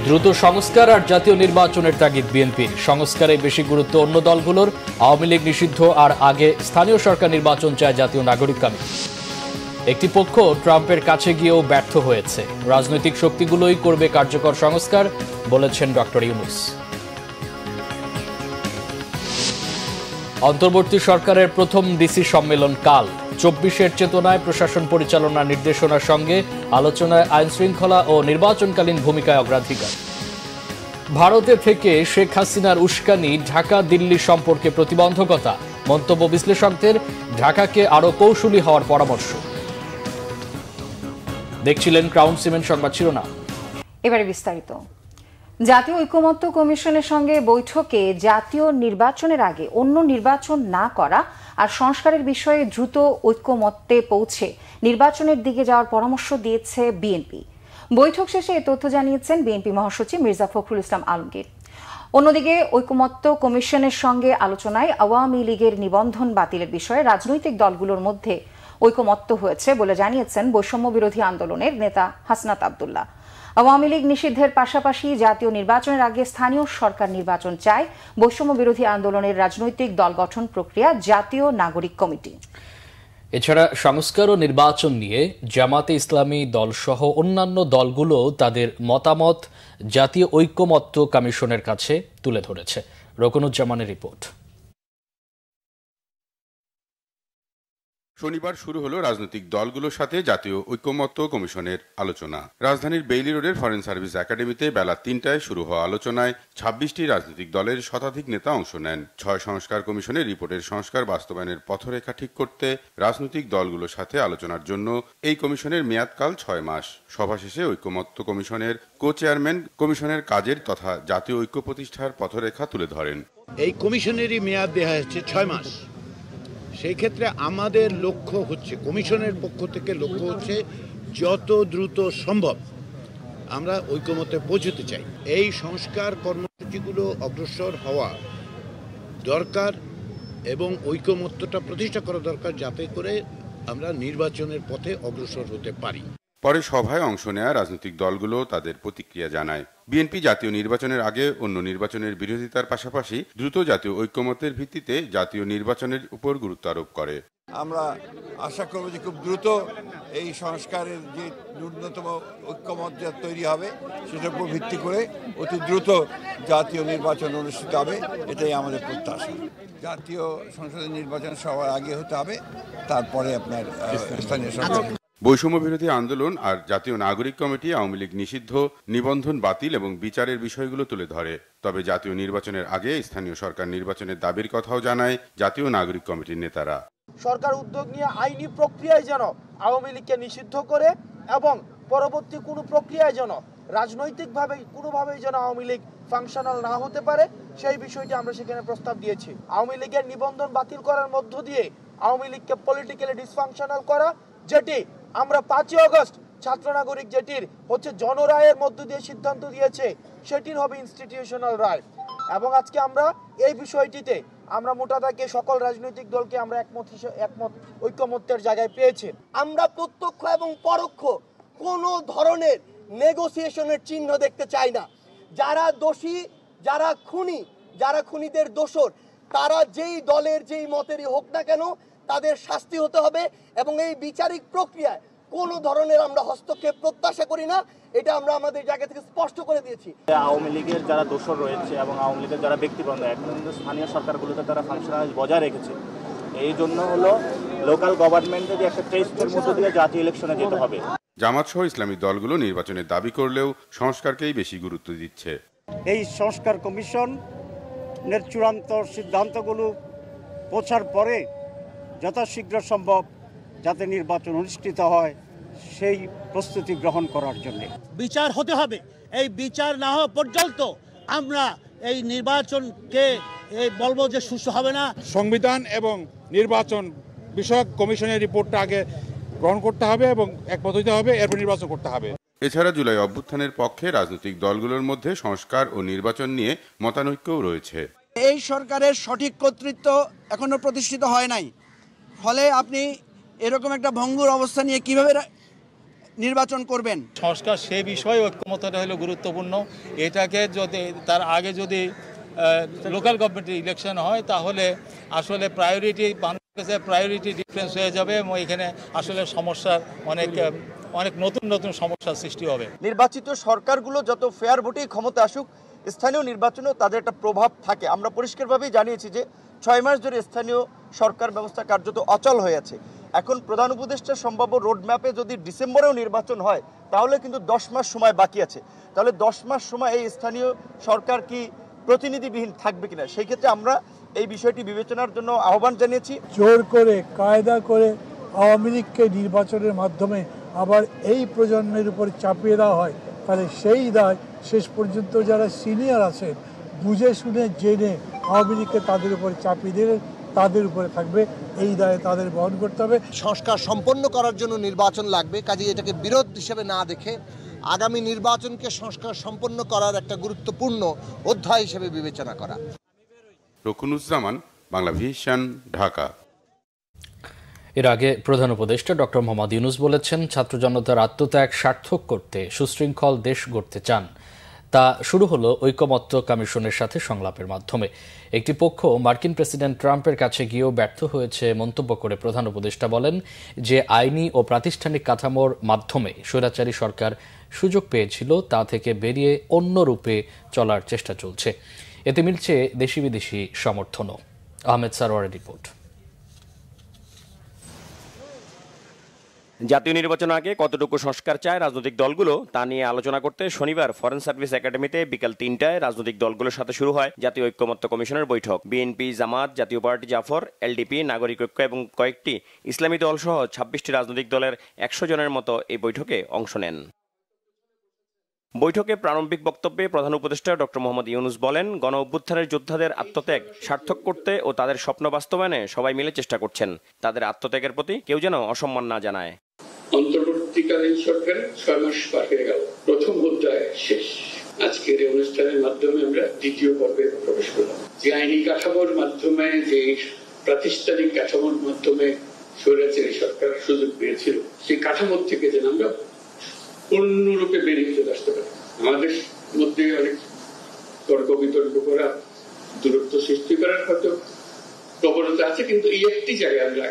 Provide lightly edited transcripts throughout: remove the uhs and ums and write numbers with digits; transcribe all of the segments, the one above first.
দ্রুত সংস্কার আর জাতীয় নির্বাচনের তাগিদ বিএনপির। সংস্কারে বেশি গুরুত্ব অন্য দলগুলোর। আওয়ামী লীগ নিষিদ্ধ আর আগে স্থানীয় সরকার নির্বাচন চায় জাতীয় নাগরিক কমিটি। একটি পক্ষ ট্রাম্পের কাছে গিয়েও ব্যর্থ হয়েছে। রাজনৈতিক শক্তিগুলোই করবে কার্যকর সংস্কার বলেছেন ডক্টর ইউনূস। অন্তর্বর্তী সরকারের প্রথম ডিসি সম্মেলন কাল। ২৪-এর চেতনায় প্রশাসন পরিচালনার নির্দেশনার সঙ্গে আলোচনায় আইন শৃঙ্খলা ও নির্বাচনকালীন ভূমিকায় অগ্রাধিকার। ভারতে থেকে শেখ হাসিনার উস্কানি ঢাকা দিল্লি সম্পর্কে প্রতিবন্ধকতা। মন্তব্য বিশ্লেষকদের, ঢাকাকে আরও কৌশলী হওয়ার পরামর্শ। দেখছিলেন ক্রাউন সিমেন্ট সংবাদ শিরোনাম। এবারে বিস্তারিত। জাতীয় ঐকমত্য কমিশনের সঙ্গে বৈঠকে জাতীয় নির্বাচনের আগে অন্য নির্বাচন না করা আর সংস্কারের বিষয়ে দ্রুত ঐকমত্যে পৌঁছে নির্বাচনের দিকে যাওয়ার পরামর্শ দিয়েছে বিএনপি। বৈঠক শেষে এ তথ্য জানিয়েছেন বিএনপি মহাসচিব মির্জা ফখরুল ইসলাম আলমগীর। অন্যদিকে ঐকমত্য কমিশনের সঙ্গে আলোচনায় আওয়ামী লীগের নিবন্ধন বাতিলের বিষয়ে রাজনৈতিক দলগুলোর মধ্যে ঐকমত্য হয়েছে বলে জানিয়েছেন বৈষম্য বিরোধী আন্দোলনের নেতা হাসনাত আব্দুল্লাহ। আওয়ামী লীগ নিষিদ্ধের পাশাপাশি জাতীয় নির্বাচনের আগে স্থানীয় সরকার নির্বাচন চায় বৈষম্য বিরোধী আন্দোলনের রাজনৈতিক দল গঠন প্রক্রিয়া জাতীয় নাগরিক কমিটি। এছাড়া সংস্কার ও নির্বাচন নিয়ে জামাতে ইসলামী দলসহ অন্যান্য দলগুলো তাদের মতামত জাতীয় ঐকমত্য কমিশনের কাছে তুলে ধরেছে। রকনুজ্জামানের রিপোর্ট। শনিবার শুরু হলো রাজনৈতিক দলগুলোর সাথে জাতীয় ঐকমত্য কমিশনের আলোচনা। রাজধানীর বেইলি রোডের ফরেন সার্ভিস একাডেমিতে বেলা ৩টায় শুরু হওয়া আলোচনায় ২৬টি রাজনৈতিক দলের শতাধিক নেতা অংশ নেন। ৬ সংস্কার কমিশনের রিপোর্টের সংস্কার বাস্তবায়নের পথরেখা ঠিক করতে রাজনৈতিক দলগুলোর সাথে আলোচনার জন্য এই কমিশনের মেয়াদকাল ৬ মাস। সভা শেষে ঐকমত্য কমিশনের কো চেয়ারম্যান কমিশনের কাজের তথা জাতীয় ঐক্য প্রতিষ্ঠার পথরেখা তুলে ধরেন। এই কমিশনেরই মেয়াদ দেওয়া হচ্ছে ৬ মাস। সেই ক্ষেত্রে আমাদের লক্ষ্য হচ্ছে, কমিশনের পক্ষ থেকে লক্ষ্য হচ্ছে যত দ্রুত সম্ভব আমরা ঐকমত্যে পৌঁছতে চাই। এই সংস্কার কর্মসূচিগুলো অগ্রসর হওয়া দরকার এবং ঐকমত্যটা প্রতিষ্ঠা করা দরকার, যাতে করে আমরা নির্বাচনের পথে অগ্রসর হতে পারি। পরে সভায় অংশ নেওয়া রাজনৈতিক দলগুলো তাদের প্রতিক্রিয়া জানায়। বিএনপি জাতীয় নির্বাচনের আগে অন্য নির্বাচনের বিরোধিতার পাশাপাশি দ্রুত জাতীয় ঐকমত্যের ভিত্তিতে জাতীয় নির্বাচনের উপর গুরুত্ব আরোপ করে। আমরা আশা করব যে খুব দ্রুত এই সংস্কারের যে ন্যূনতম ঐকমত্য তৈরি হবে সেটার উপর ভিত্তি করে অতি দ্রুত জাতীয় নির্বাচন অনুষ্ঠিত হবে, এটাই আমাদের প্রত্যাশা। জাতীয় সংসদের নির্বাচন সবার আগে হতে হবে, তারপরে আপনার স্থানীয় সরকার। বৈষম্য বিরোধী আন্দোলন আর জাতীয় নাগরিক কমিটি আওয়ামী লীগ নিষিদ্ধ, নিবন্ধন বাতিল এবং বিচারের বিষয়গুলো তুলে ধরে। তবে জাতীয় নির্বাচনের আগে স্থানীয় সরকার নির্বাচনের দাবির কথাও জানায় জাতীয় নাগরিক কমিটির নেতারা। সরকার উদ্যোগ নিয়ে আইনি প্রক্রিয়ায় যেন আওয়ামী লীগকে নিষিদ্ধ করে এবং পরবর্তী কোনো প্রক্রিয়ায় যেন রাজনৈতিকভাবে কোনোভাবেই যেন আওয়ামী লীগ ফাংশনাল না হতে পারে, সেই বিষয়টি আমরা সেখানে প্রস্তাব দিয়েছি। আওয়ামী লীগের নিবন্ধন বাতিল করার মধ্য দিয়ে আওয়ামী লীগকে পলিটিক্যালি ডিসফাংশনাল করা, যেটি আমরা 5ই আগস্ট ছাত্র নাগরিক যেটির হচ্ছে জনরায়ের মধ্য দিয়ে সিদ্ধান্ত দিয়েছে, সেটির হবে ইনস্টিটিউশনাল রায়। এবং আজকে আমরা এই বিষয়টিতে আমরা মোটা দাগে সকল রাজনৈতিক দলকে আমরা একমত ঐকমত্যের জায়গায় পেয়েছি। আমরা প্রত্যক্ষ এবং পরোক্ষ কোনো ধরনের নেগোসিয়েশনের চিহ্ন দেখতে চাই না। যারা দোষী, যারা খুনি, যারা খুনিদের দোষর, তারা যেই দলের যেই মতেরই হোক না কেন তাদের শাস্তি হতে হবে এবং এই বিচারিক প্রক্রিয়ায় কোনো ধরনের আমরা হস্তক্ষেপ প্রত্যাশা করি না, এটা আমরা আমাদের জায়গা থেকে স্পষ্ট করে দিয়েছি। আওয়ামী লীগের যারা দোষর রয়েছে এবং আওয়ামী লীগের যারা ব্যক্তিবন্ধ এখন কিন্তু স্থানীয় সরকারগুলোতে তারা ফাংশনাল বজায় রেখেছে। এই জন্য হলো লোকাল গভর্নমেন্টে যে একটা টেস্টের মধ্য দিয়ে জাতীয় ইলেকশনে যেতে হবে। জামাত সহ ইসলামী দলগুলো নির্বাচনের দাবি করলেও সংস্কারকেই বেশি গুরুত্ব দিচ্ছে। এই সংস্কার কমিশনের চূড়ান্ত সিদ্ধান্তগুলো পৌঁছার পরে যথাশীঘ্র সম্ভব যাতে নির্বাচন অনুষ্ঠিত হয় সেই প্রস্তুতি গ্রহণ করার জন্য বিচার হতে হবে। এই বিচার না হওয়া পর্যন্ত আমরা এই নির্বাচনকে বলবো যে সুস্থ হবে না। সংবিধান এবং নির্বাচন বিষয়ক কমিশনের রিপোর্টটা আগে গ্রহণ করতে হবে এবং একমত হতে হবে, এরপর নির্বাচন করতে হবে। এছাড়া জুলাই অভ্যুত্থানের পক্ষে রাজনৈতিক দলগুলোর মধ্যে সংস্কার ও নির্বাচন নিয়ে মতানৈক্যও রয়েছে। এই সরকারের সঠিক কর্তৃত্ব এখনো প্রতিষ্ঠিত হয় নাই, ফলে আপনি এরকম একটা ভঙ্গুর অবস্থা নিয়ে কিভাবে নির্বাচন করবেন। সংস্কার সে বিষয়ে ঐক্যমত্যটা হলো গুরুত্বপূর্ণ। এটাকে যদি তার আগে যদি লোকাল গভর্নমেন্টের ইলেকশন হয় তাহলে আসলে প্রায়োরিটি ডিফারেন্স হয়ে যাবে এবং এখানে আসলে সমস্যার অনেক নতুন সমস্যার সৃষ্টি হবে। নির্বাচিত সরকারগুলো যত ফেয়ার ভোটেই ক্ষমতা আসুক, স্থানীয় নির্বাচনেও তাদের একটা প্রভাব থাকে। আমরা পরিষ্কারভাবেই জানিয়েছি যে 6 মাস ধরে স্থানীয় সরকার ব্যবস্থা কার্যত অচল হয়ে আছে। এখন প্রধান উপদেষ্টা সম্ভাব্য রোডম্যাপে যদি ডিসেম্বরেও নির্বাচন হয় তাহলে কিন্তু 10 মাস সময় বাকি আছে। তাহলে 10 মাস সময় এই স্থানীয় সরকার কি প্রতিনিধিবিহীন থাকবে কিনা, সেই ক্ষেত্রে আমরা এই বিষয়টি বিবেচনার জন্য আহ্বান জানিয়েছি। জোর করে কায়দা করে আওয়ামী লীগকে নির্বাচনের মাধ্যমে আবার এই প্রজন্মের উপর চাপিয়ে দেওয়া হয়, তাহলে সেই দায় শেষ পর্যন্ত যারা সিনিয়র আছেন বুঝে শুনে জেনে আওয়ামী লীগকে তাদের উপর চাপিয়ে দিলে তাদের উপরে থাকবে, এই দায়ে তাদের বহন করতে হবে। সংস্কার সম্পন্ন করার জন্য নির্বাচন লাগবে, কাজে এটাকে বিরোধ হিসেবে না দেখে আগামী নির্বাচনকে সংস্কার সম্পন্ন করার একটা গুরুত্বপূর্ণ অধ্যায় হিসেবে বিবেচনা করা। রকুনুজ্জামান, বাংলা ভিশন, ঢাকা। এর আগে প্রধান উপদেষ্টা ডক্টর মোহাম্মদ ইউনূস বলেছেন, ছাত্র জনতার আত্মত্যাগ সার্থক করতে সুশৃঙ্খল দেশ গড়তে চান। তা শুরু হলো ঐকমত্য কমিশনের সাথে সংলাপের মাধ্যমে। একটি পক্ষ মার্কিন প্রেসিডেন্ট ট্রাম্পের কাছে গিয়েও ব্যর্থ হয়েছে মন্তব্য করে প্রধান উপদেষ্টা বলেন যে আইনি ও প্রাতিষ্ঠানিক কাঠামোর মাধ্যমে স্বৈরাচারী সরকার সুযোগ পেয়েছিল তা থেকে বেরিয়ে অন্য রূপে চলার চেষ্টা চলছে। এতে মিলছে দেশি বিদেশি সমর্থনও। আহমেদ সারোয়ারের রিপোর্ট। জাতীয় নির্বাচন আগে কতটুকু সংস্কার চায় রাজনৈতিক দলগুলো তা নিয়ে আলোচনা করতে শনিবার ফরেন সার্ভিস একাডেমিতে বিকাল ৩টায় রাজনৈতিক দলগুলোর সাথে শুরু হয় জাতীয় ঐক্যমত্য কমিশনের বৈঠক। বিএনপি, জামাত, জাতীয় পার্টি জাফর, এলডিপি, নাগরিক ঐক্য এবং কয়েকটি ইসলামী দল সহ ২৬টি রাজনৈতিক দলের ১০০ জনের মতো এই বৈঠকে অংশ নেন। বৈঠকে প্রারম্ভিক বক্তব্যে প্রধান উপদেষ্টা ডক্টর মোহাম্মদ ইউনূস বলেন, গণ অভ্যুত্থানের যোদ্ধাদের আত্মত্যাগ সার্থক করতে ও তাদের স্বপ্ন বাস্তবায়নে সবাই মিলে চেষ্টা করছেন। তাদের আত্মত্যাগের প্রতি কেউ যেন অসম্মান না জানায়। অন্তর্বর্তীকালীন সরকারের ৬ মাস পার হয়ে গেল, প্রথম অধ্যায় শেষ। আজকের এই অনুষ্ঠানের মাধ্যমে আমরা দ্বিতীয় পর্বে প্রবেশ করলাম। যে আইনি কাঠামোর মাধ্যমে, যে প্রাতিষ্ঠানিক কাঠামোর মাধ্যমে স্বৈরাচারী সরকার সুযোগ পেয়েছিল, সেই কাঠামোর থেকে যেন আমরা পূর্ণরূপে বেরিয়ে চলে আসতে পারি। আমাদের মধ্যে অনেক তর্ক বিতর্ক করা, দূরত্ব সৃষ্টি করার হয়তো প্রবণতা আছে, কিন্তু এই একটি জায়গায় আমরা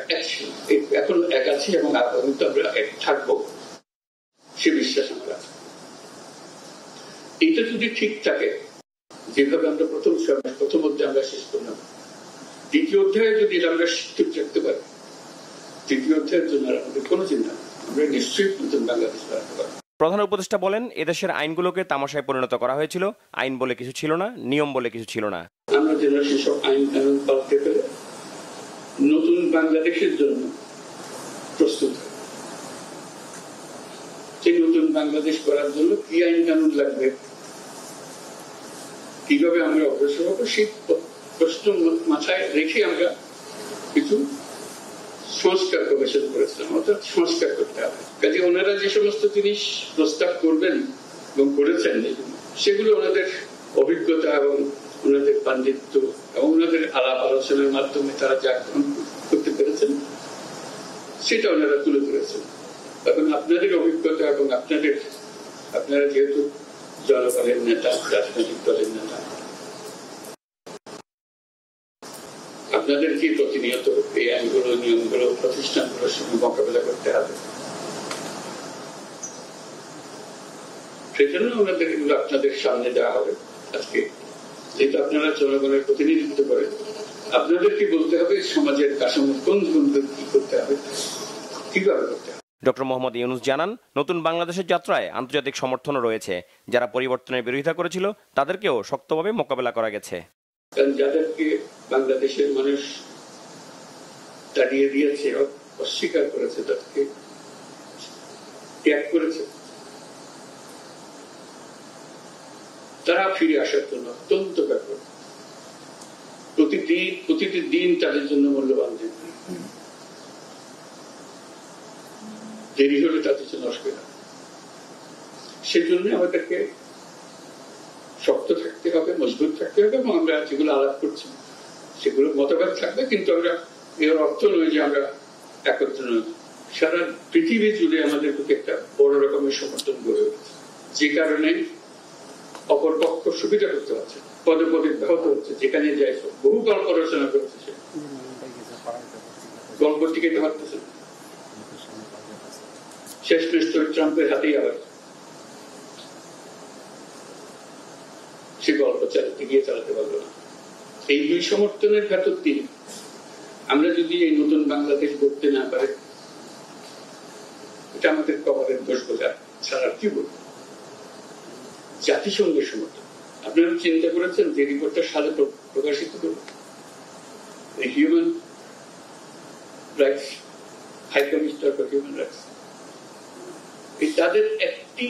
এখন এক আছি এবং আগামীতে আমরা এক থাকবো, সে বিশ্বাস আমার আছে। এটা যদি ঠিক থাকে, যেভাবে আমরা প্রথম অধ্যায় আমরা শেষ করলাম, দ্বিতীয় অধ্যায়ে যদি আমরা ঠিক রাখতে পারি, তৃতীয় অধ্যায়ের জন্য আমাদের কোনো চিন্তা নেই, আমরা নিশ্চয়ই নতুন বাংলাদেশ বানাতে পারবো। প্রধান উপদেষ্টা বলেন, এদেশের আইনগুলোকে তামাশায় পরিণত করা হয়েছিল। আইন বলে কিছু ছিল না, নিয়ম বলে কিছু ছিল না। আমরা যেন সেসব আইন কানুন পাল্টে ফেলে নতুন বাংলাদেশের জন্য প্রস্তুত হয়। সেই নতুন বাংলাদেশ করার জন্য কি আইন কানুন লাগবে, কিভাবে আমরা অগ্রসর হবো, সেই প্রশ্ন মাথায় রেখে আমরা কিছু সংস্কার কমিশন করেছিলাম। অর্থাৎ সংস্কার করতে হবে। কাজে ওনারা যে সমস্ত জিনিস প্রস্তাব করবেন এবং করেছেন, সেগুলো ওনাদের অভিজ্ঞতা এবং ওনাদের পাণ্ডিত্য এবং ওনাদের আলাপ আলোচনার মাধ্যমে তারা যা করতে পেরেছেন সেটা ওনারা তুলে ধরেছেন। এখন আপনাদের অভিজ্ঞতা এবং আপনারা যেহেতু জনগণের নেতা, রাজনৈতিক দলের নেতা, আপনাদেরকে প্রতিনিয়ত এই আইনগুলো, নিয়মগুলো, প্রতিষ্ঠানগুলোর সঙ্গে মোকাবেলা করতে হবে। সেজন্য ওনাদের এগুলো আপনাদের সামনে দেওয়া হবে। আজকে যেহেতু আপনারা জনগণের প্রতিনিধিত্ব করেন, আপনাদেরকে বলতে হবে সমাজের কাঠামো কোন কি করতে হবে, কিভাবে করতে হবে। ডক্টর মোহাম্মদ ইউনূস জানান, নতুন বাংলাদেশের যাত্রায় আন্তর্জাতিক সমর্থনও রয়েছে। যারা পরিবর্তনের বিরোধিতা করেছিল তাদেরকেও শক্তভাবে মোকাবেলা করা গেছে। যাদেরকে বাংলাদেশের মানুষ তাড়িয়ে দিয়েছে, অস্বীকার করেছে, তাদেরকে ত্যাগ করেছে, তারা ফিরে আসার জন্য অত্যন্ত ব্যাপক। প্রতিটি দিন তাদের জন্য মূল্যবান দিন। দেরি হলে তাদের জন্য অসুবিধা। সেজন্য আমাদেরকে শক্ত থাকতে হবে, মজবুত থাকতে হবে এবং আমরা যেগুলো আলাপ করছি সেগুলো মতভেদ থাকবে, কিন্তু আমরা এর অর্থ নয় যে আমরা একত্র নই। সারা পৃথিবী জুড়ে আমাদের প্রতি একটা বড় রকমের সমর্থন গড়ে উঠেছে, যে কারণে অপরপক্ষ সুবিধা করতে পারছে, পদে পদে ব্যাহত হচ্ছে। যেখানে যাই বহু গল্প রচনা করছে, সে গল্প টিকাতে পারতেছে, শেষমেশ ট্রাম্পের হাতেই আবার সে গল্প চালাতে পারলো না। এই দুই সমর্থনের ভেতর দিয়ে আমরা যদি এই নতুন বাংলাদেশ করতে না পারে, এটা আমাদের কবরের দোষ বোঝা ছাড়া কি বলবো। জাতিসংঘের সমর্থন আপনারা চিন্তা করেছেন যে রিপোর্টটা সাথে প্রকাশিত করবে human rights high commissioner for human rights, তাদের একটি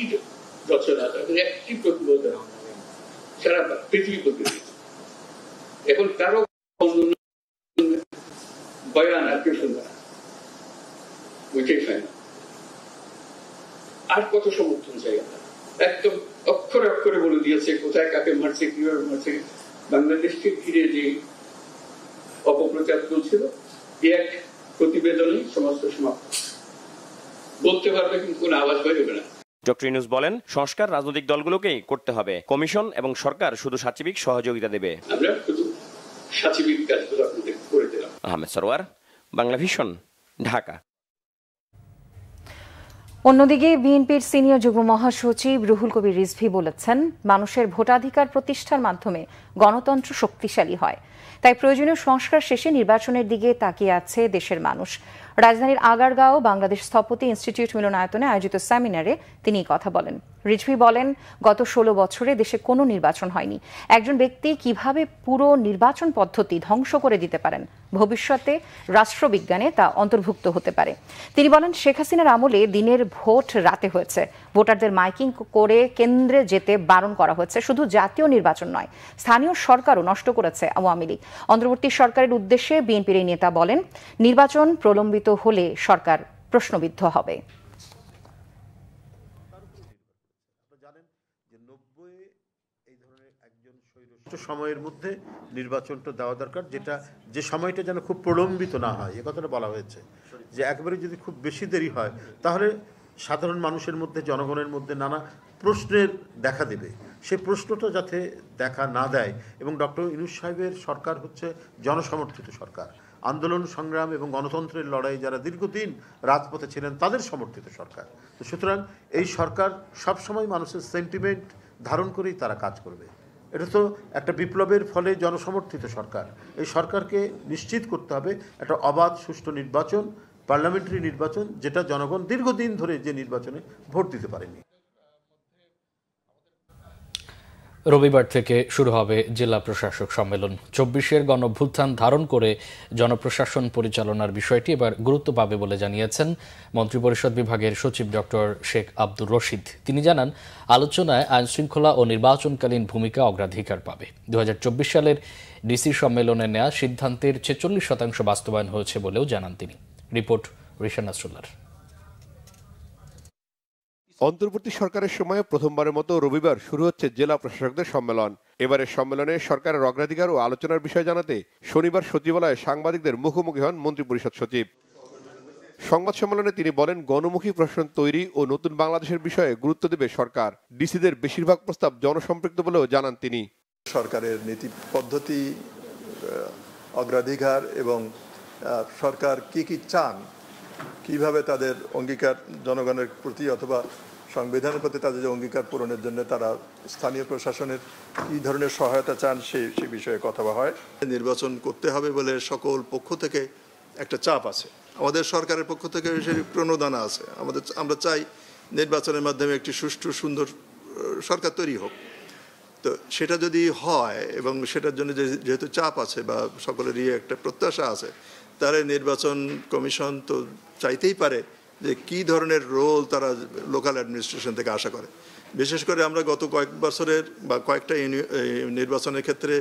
রচনা, তাদের একটি প্রতিবেদন সারা পৃথিবী করতে দিয়েছে। এখন কারো বয়ান আর কেউ শুনবে না, বুঝতেই পায় না। আর কত সমর্থন চাই আমরা? একদম অক্ষরে অক্ষরে বলে দিয়েছে কোথায় কাকে মারছে, কিভাবে মারছে। বাংলাদেশকে ঘিরে যে অপপ্রচার চলছিল, এক প্রতিবেদনে সমস্ত সমাপ্ত। বলতে পারবে কিন্তু কোনো আওয়াজ বেরোবে না। ডক্টর ইউনূস বলেন, সংস্কার রাজনৈতিক দলগুলোকেই করতে হবে, কমিশন এবং সরকার শুধু সাচিবিক সহযোগিতা দেবে। আমরা শুধু সাচিবিক কাজগুলো আপনাদের করে দিলাম। আহমেদ সরওয়ার, বাংলা ভিশন, ঢাকা। অন্যদিকে বিএনপির সিনিয়র যুগ্ম মহাসচিব রুহুল কবির রিজভী বলেছেন, মানুষের ভোটাধিকার প্রতিষ্ঠার মাধ্যমে গণতন্ত্র শক্তিশালী হয়, তাই প্রয়োজনীয় সংস্কার শেষে নির্বাচনের দিকে তাকিয়ে আছে দেশের মানুষ। রাজধানীর আগারগাঁও বাংলাদেশ স্থপতি ইনস্টিটিউট মিলনায়তনে আয়োজিত সেমিনারে তিনি কথা বলেন। রিজভী বলেন, গত 16 বছরে দেশে কোনো নির্বাচন হয়নি। একজন ব্যক্তি কিভাবে পুরো নির্বাচন পদ্ধতি ধ্বংস করে দিতে পারেন, ভবিষ্যতে রাষ্ট্রবিজ্ঞানে তা অন্তর্ভুক্ত হতে পারে। তিনি বলেন, শেখ হাসিনার আমলে দিনের ভোট রাতে হয়েছে, ভোটারদের মাইকিং করে কেন্দ্রে যেতে বারণ করা হয়েছে। শুধু জাতীয় নির্বাচন নয়, স্থানীয় সরকারও নষ্ট করেছে আওয়ামী লীগ। অন্তর্বর্তী সরকারের উদ্দেশ্যে বিএনপির এই নেতা বলেন, নির্বাচন প্রলম্বিত হলে সরকার প্রশ্নবিদ্ধ হবে। সময়ের মধ্যে নির্বাচনটা দেওয়া দরকার, যে সময়টা যেন খুব প্রলম্বিত না হয়, এ কথাটা বলা হয়েছে। যে একবারে যদি খুব বেশি দেরি হয় তাহলে সাধারণ মানুষের মধ্যে, জনগণের মধ্যে নানা প্রশ্নের দেখা দেবে। সেই প্রশ্নটা যাতে দেখা না দেয়, এবং ডক্টর ইউনূস সাহেবের সরকার হচ্ছে জনসমর্থিত সরকার, আন্দোলন সংগ্রাম এবং গণতন্ত্রের লড়াই যারা দীর্ঘদিন রাজপথে ছিলেন তাদের সমর্থিত সরকার। তো সুতরাং এই সরকার সবসময় মানুষের সেন্টিমেন্ট ধারণ করেই তারা কাজ করবে। এটা তো একটা বিপ্লবের ফলে জনসমর্থিত সরকার। এই সরকারকে নিশ্চিত করতে হবে একটা অবাধ সুষ্ঠু নির্বাচন, পার্লামেন্টারি নির্বাচন, যেটা জনগণ দীর্ঘদিন ধরে যে নির্বাচনে ভোট দিতে পারেনি। রবিবার থেকে শুরু হবে জেলা প্রশাসক সম্মেলন। 24-এর গণঅভ্যুত্থান ধারণ করে জনপ্রশাসন পরিচালনার বিষয়টি এবার গুরুত্ব পাবে বলে জানিয়েছেন মন্ত্রিপরিষদ বিভাগের সচিব ডক্টর শেখ আব্দুর রশিদ। তিনি জানান, আলোচনায় আইনশৃঙ্খলা ও নির্বাচনকালীন ভূমিকা অগ্রাধিকার পাবে। 2024 সালের ডিসি সম্মেলনে নেওয়া সিদ্ধান্তের 46% বাস্তবায়ন হয়েছে বলেও জানান তিনি। রিপোর্ট রিশান নাসরুল্লাহর। অন্তর্বর্তী সরকারের সময়ে প্রথমবারের মতো রবিবার শুরু হচ্ছে জেলা প্রশাসকদের সম্মেলন। এবারের সম্মেলনে সরকারের অগ্রাধিকার ও আলোচনার বিষয় জানাতে শনিবার সচিবালয়ে সাংবাদিকদের মুখোমুখি হন মন্ত্রিপরিষদ সচিব। সংবাদ সম্মেলনে তিনি বলেন, গণমুখী প্রশাসন তৈরি ও নতুন বাংলাদেশের বিষয়ে গুরুত্ব দেবে সরকার। ডিসিদের বেশিরভাগ প্রস্তাব জনসম্পৃক্ত বলেও জানান তিনি। সরকারের নীতি পদ্ধতি, অগ্রাধিকার এবং সরকার কি কি চান, কিভাবে তাদের অঙ্গীকার জনগণের প্রতি অথবা সংবিধানের প্রতি তাদের যে অঙ্গীকার পূরণের জন্য তারা স্থানীয় প্রশাসনের কী ধরনের সহায়তা চান সেই বিষয়ে কথা বলা হয়। নির্বাচন করতে হবে বলে সকল পক্ষ থেকে একটা চাপ আছে, আমাদের সরকারের পক্ষ থেকে সেই প্রণোদনা আছে। আমরা চাই নির্বাচনের মাধ্যমে একটি সুষ্ঠু সুন্দর সরকার তৈরি হোক। তো সেটা যদি হয় এবং সেটার জন্য যেহেতু চাপ আছে বা সকলেরই একটা প্রত্যাশা আছে, তাহলে নির্বাচন কমিশন তো চাইতেই পারে যে কী ধরনের রোল তারা লোকাল অ্যাডমিনিস্ট্রেশন থেকে আশা করে। বিশেষ করে আমরা গত কয়েক বছরের বা কয়েকটা নির্বাচনের ক্ষেত্রে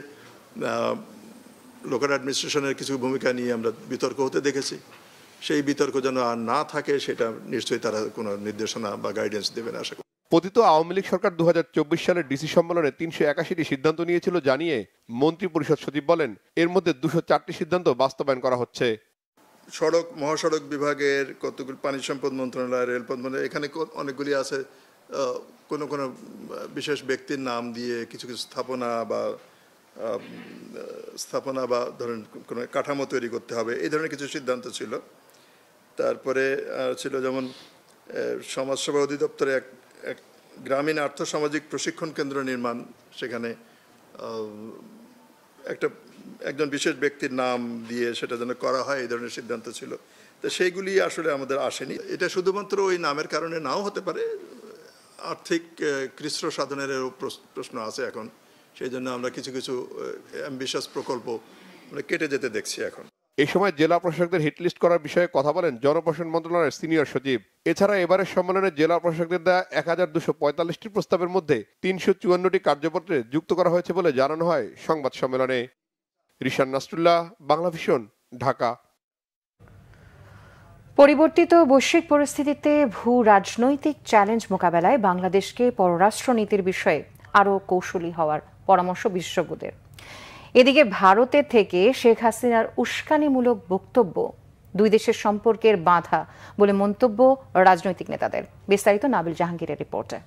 লোকাল অ্যাডমিনিস্ট্রেশনের কিছু ভূমিকা নিয়ে আমরা বিতর্ক হতে দেখেছি। সেই বিতর্ক যেন আর না থাকে, সেটা নিশ্চয়ই তারা কোনো নির্দেশনা বা গাইডেন্স দেবেন আশা করি। পতিত আওয়ামী লীগ সরকার 2024 সালের ডিসি সম্মেলনে 381টি সিদ্ধান্ত নিয়েছিল জানিয়ে মন্ত্রিপরিষদ সচিব বলেন, এর মধ্যে 204টি সিদ্ধান্ত বাস্তবায়ন করা হচ্ছে। সড়ক মহাসড়ক বিভাগের, কতগুলি পানি সম্পদ মন্ত্রণালয়, রেলপথ মন্ত্রণালয়, এখানে অনেকগুলি আছে কোনো কোনো বিশেষ ব্যক্তির নাম দিয়ে কিছু কিছু স্থাপনা বা ধরেন কোনো কাঠামো তৈরি করতে হবে, এই ধরনের কিছু সিদ্ধান্ত ছিল। তারপরে ছিল যেমন সমাজসেবা অধিদপ্তরে এক গ্রামীণ আর্থসামাজিক প্রশিক্ষণ কেন্দ্র নির্মাণ, সেখানে একজন বিশেষ ব্যক্তির নাম দিয়ে সেটা যেন করা হয়, এই ধরনের সিদ্ধান্ত ছিল। তো সেইগুলি আসলে আমাদের আসেনি। এটা শুধুমাত্র ওই নামের কারণে নাও হতে পারে, আর্থিক কৃচ্ছ সাধনেরও প্রশ্ন আছে এখন, সেই জন্য আমরা কিছু কিছু অ্যাম্বিশাস প্রকল্প কেটে যেতে দেখছি এখন। এই সময় জেলা প্রশাসকদের হিটলিস্ট করার বিষয়ে কথা বলেন জনপ্রশাসন মন্ত্রণালয়ের সিনিয়র সচিব। এছাড়া এবারের সম্মেলনে জেলা প্রশাসকদের দেওয়া 1245টি প্রস্তাবের মধ্যে 354টি কার্যপত্রে যুক্ত করা হয়েছে বলে জানানো হয় সংবাদ সম্মেলনে। রিশান নাসরুল্লাহ, বাংলা ভিশন, ঢাকা। পরিবর্তিত বৈশ্বিক পরিস্থিতিতে ভূ রাজনৈতিক চ্যালেঞ্জ মোকাবেলায় বাংলাদেশকে পররাষ্ট্রনীতির বিষয়ে আরও কৌশলী হওয়ার পরামর্শ বিশেষজ্ঞদের। এদিকে ভারতের থেকে শেখ হাসিনার উস্কানিমূলক বক্তব্য দুই দেশের সম্পর্কের বাধা বলে মন্তব্য রাজনৈতিক নেতাদের। বিস্তারিত নাবিল জাহাঙ্গীরের রিপোর্টে।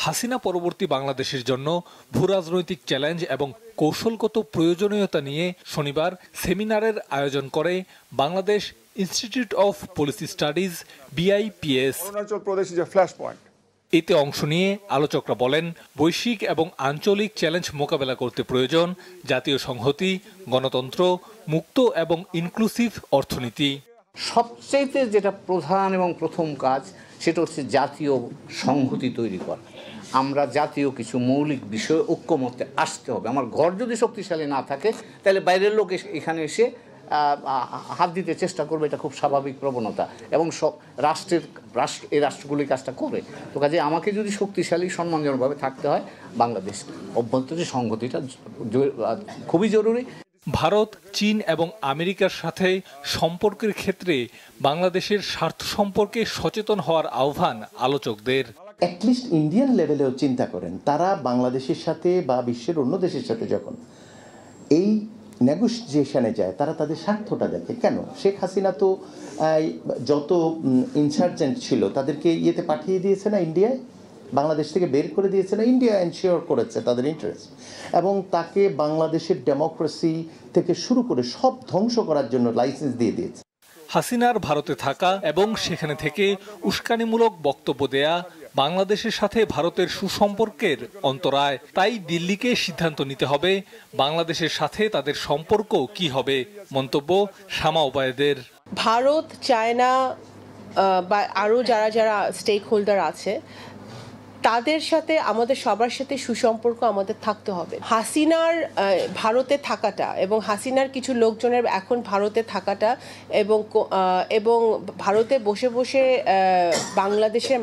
হাসিনা পরবর্তী বাংলাদেশের জন্য ভূরাজনৈতিক চ্যালেঞ্জ এবং কৌশলগত প্রয়োজনীয়তা নিয়ে শনিবার সেমিনারের আয়োজন করে Bangladesh institute of policy studies BIPS। Arunachal Pradesh is a flash point. এতে অংশ নিয়ে আলোচকরা বলেন, বৈশ্বিক এবং আঞ্চলিক চ্যালেঞ্জ মোকাবেলা করতে প্রয়োজন জাতীয় সংহতি, গণতন্ত্র, মুক্ত এবং ইনক্লুসিভ অর্থনীতি। সবচেয়ে যেটা প্রধান এবং প্রথম কাজ সেটা হচ্ছে জাতীয় সংহতি তৈরি করা। আমরা জাতীয় কিছু মৌলিক বিষয়ে ঐক্যমত্যে আসতে হবে। আমার ঘর যদি শক্তিশালী না থাকে তাহলে বাইরের লোক এখানে এসে হাত দিতে চেষ্টা করবে, এটা খুব স্বাভাবিক প্রবণতা এবং সব এই রাষ্ট্রগুলি কাজটা করে। তো কাজে আমাকে যদি শক্তিশালী সম্মানজনকভাবে থাকতে হয়, বাংলাদেশ অভ্যন্তরীণ সংহতিটা খুবই জরুরি। ভারত, চীন এবং আমেরিকার সাথে সম্পর্কের ক্ষেত্রে বাংলাদেশের স্বার্থ সম্পর্কে সচেতন হওয়ার আহ্বান আলোচকদের। অ্যাটলিস্ট ইন্ডিয়ান লেভেলেও চিন্তা করেন, তারা বাংলাদেশের সাথে বা বিশ্বের অন্য দেশের সাথে যখন এই নেগোসিয়েশনে যায়, তারা তাদের স্বার্থটা দেখে। কেন শেখ হাসিনা তো যত ইনসার্জেন্ট ছিল তাদেরকে ইয়েতে পাঠিয়ে দিয়েছে না, ইন্ডিয়ায়, বাংলাদেশ থেকে বের করে দিয়েছে না, ইন্ডিয়া এনশিওর করেছে তাদের ইন্টারেস্ট, এবং তাকে বাংলাদেশের ডেমোক্রেসি থেকে শুরু করে সব ধ্বংস করার জন্য লাইসেন্স দিয়ে দিয়েছে। হাসিনার ভারতে থাকা এবং সেখানে থেকে উস্কানিমূলক বক্তব্য দেয়া বাংলাদেশের সাথে ভারতের সুসম্পর্কের অন্তরায়। তাই দিল্লিকে সিদ্ধান্ত নিতে হবে বাংলাদেশের সাথে তাদের সম্পর্ক কি হবে। মন্তব্য শামা ওবায়েদের। ভারত, চায়না বা আরও যারা যারা স্টেক হোল্ডার আছে, তাদের সাথে আমাদের সবার সাথে সুসম্পর্ক আমাদের থাকতে হবে। হাসিনার ভারতে থাকাটা এবং হাসিনার কিছু লোকজনের এখন ভারতে থাকাটা এবং ভারতে বসে বসে বাংলাদেশের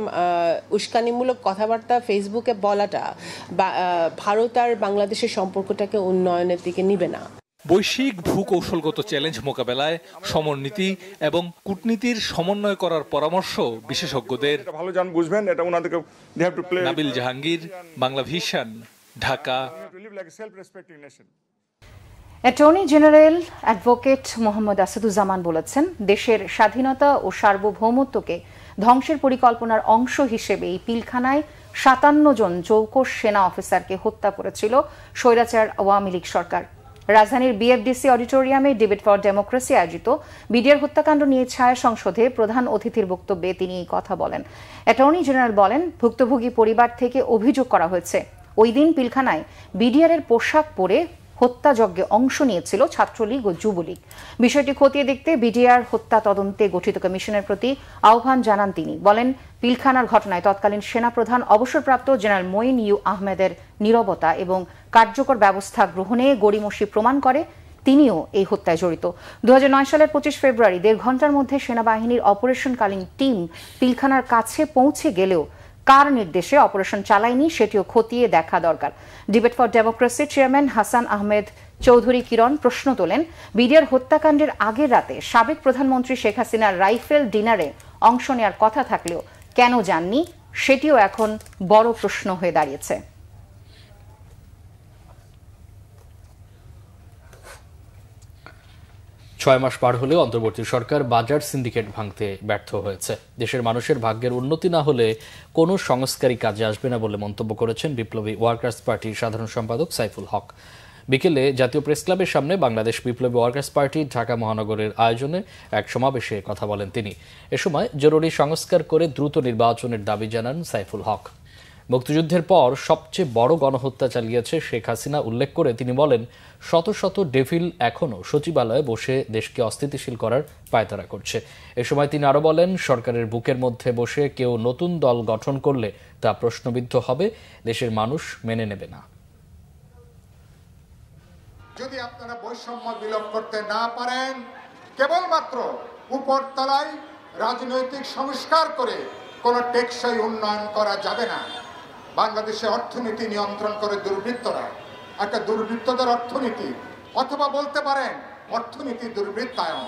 উস্কানিমূলক কথাবার্তা ফেসবুকে বলাটা ভারত আর বাংলাদেশের সম্পর্কটাকে উন্নয়নের দিকে নিবে না। বৈশ্বিক ভূকৌশলগত চ্যালেঞ্জ মোকাবেলায় সমরনীতি এবং কূটনীতির সমন্বয় করার পরামর্শ বিশেষজ্ঞদের। ভালো জান বুঝবেন, এটা ওনাদেরকে Nabil Jahangir, Bangla vision, Dhaka. Attorney general advocate Mohammad Asaduzzaman বলেছেন, দেশের স্বাধীনতা ও সার্বভৌমত্বকে ধ্বংসের পরিকল্পনার অংশ হিসেবে এই পিলখানায় 57 জন চৌকস সেনা অফিসারকে হত্যা করেছিল স্বৈরাচার আওয়ামী লীগ সরকার। রাজধানীর BFDC অডিটোরিয়ামে ডিবেট ফর ডেমোক্রেসি আয়োজিত বিডিআর হত্যাকাণ্ড নিয়ে ছায়া সংসদে প্রধান অতিথির বক্তব্যে তিনি এই কথা বলেন। অ্যাটর্নি জেনারেল বলেন, ভুক্তভোগী পরিবার থেকে অভিযোগ করা হয়েছে ওই দিন পিলখানায় বিডিআরের পোশাক পরে হত্যাযজ্ঞে অংশ নিয়েছিল ছাত্রলীগ ও যুবলীগ। বিষয়টি খতিয়ে দেখতে বিডিআর হত্যা তদন্তে গঠিত কমিশনের প্রতি আহ্বান জানান তিনি। বলেন, পিলখানার ঘটনায় তৎকালীন সেনাপ্রধান অবসরপ্রাপ্ত জেনারেল মঈন ইউ আহমেদের নীরবতা এবং কার্যকর ব্যবস্থা গ্রহণে গড়িমসি প্রমাণ করে তিনিও এই হত্যায় জড়িত। 2009 সালের 25 ফেব্রুয়ারি 1.5 ঘন্টার মধ্যে সেনাবাহিনীর অপারেশনকালীন টিম পিলখানার কাছে পৌঁছে গেলেও কার নির্দেশে অপারেশন চালায়নি সেটিও খতিয়ে দেখা দরকার। ডিবেট ফর ডেমোক্রেসির চেয়ারম্যান হাসান আহমেদ চৌধুরী কিরণ প্রশ্ন তোলেন, বিডিআর হত্যাকাণ্ডের আগের রাতে সাবেক প্রধানমন্ত্রী শেখ হাসিনার রাইফেল ডিনারে অংশ নেওয়ার কথা থাকলেও কেন যাননি, সেটিও এখন বড় প্রশ্ন হয়ে দাঁড়িয়েছে। 6 মাস পার হলেও অন্তর্বর্তী সরকার বাজার সিন্ডিকেট ভাঙতে ব্যর্থ হয়েছে। দেশের মানুষের ভাগ্যের উন্নতি না হলে কোনো সংস্কারই কাজে আসবে না বলে মন্তব্য করেছেন বিপ্লবী ওয়ার্কার্স পার্টির সাধারণ সম্পাদক সাইফুল হক। বিকেলে জাতীয় প্রেস ক্লাবের সামনে বাংলাদেশ বিপ্লবী ওয়ার্কার্স পার্টি ঢাকা মহানগরের আয়োজনে এক সমাবেশে কথা বলেন তিনি। এ সময় জরুরি সংস্কার করে দ্রুত নির্বাচনের দাবি জানান সাইফুল হক। মুক্তিযুদ্ধের পর সবচেয়ে বড় গণহত্যা চালিয়েছে শেখ হাসিনা উল্লেখ করে তিনি বলেন, শত শত ডেভিল এখনও সচিবালয়ে বসে দেশকে অস্থিতিশীল করার পায়তারা করছে। এ সময় তিনি আরো বলেন, সরকারের বুকের মধ্যে বসে কেউ নতুন দল গঠন করলে তা প্রশ্নবিদ্ধ হবে, দেশের মানুষ মেনে নেবে না। যদি আপনারা বৈষম্য বিলোপ করতে না পারেন, কেবলমাত্র উপরতলায় রাজনৈতিক সংস্কার করে কোনো টেকসই উন্নয়ন করা যাবে না। বাংলাদেশে অর্থনীতি নিয়ন্ত্রণ করে দুর্বৃত্তরা, একটা দুর্বৃত্তদের অর্থনীতি, অথবা বলতে পারেন অর্থনীতি দুর্বৃত্তায়ন।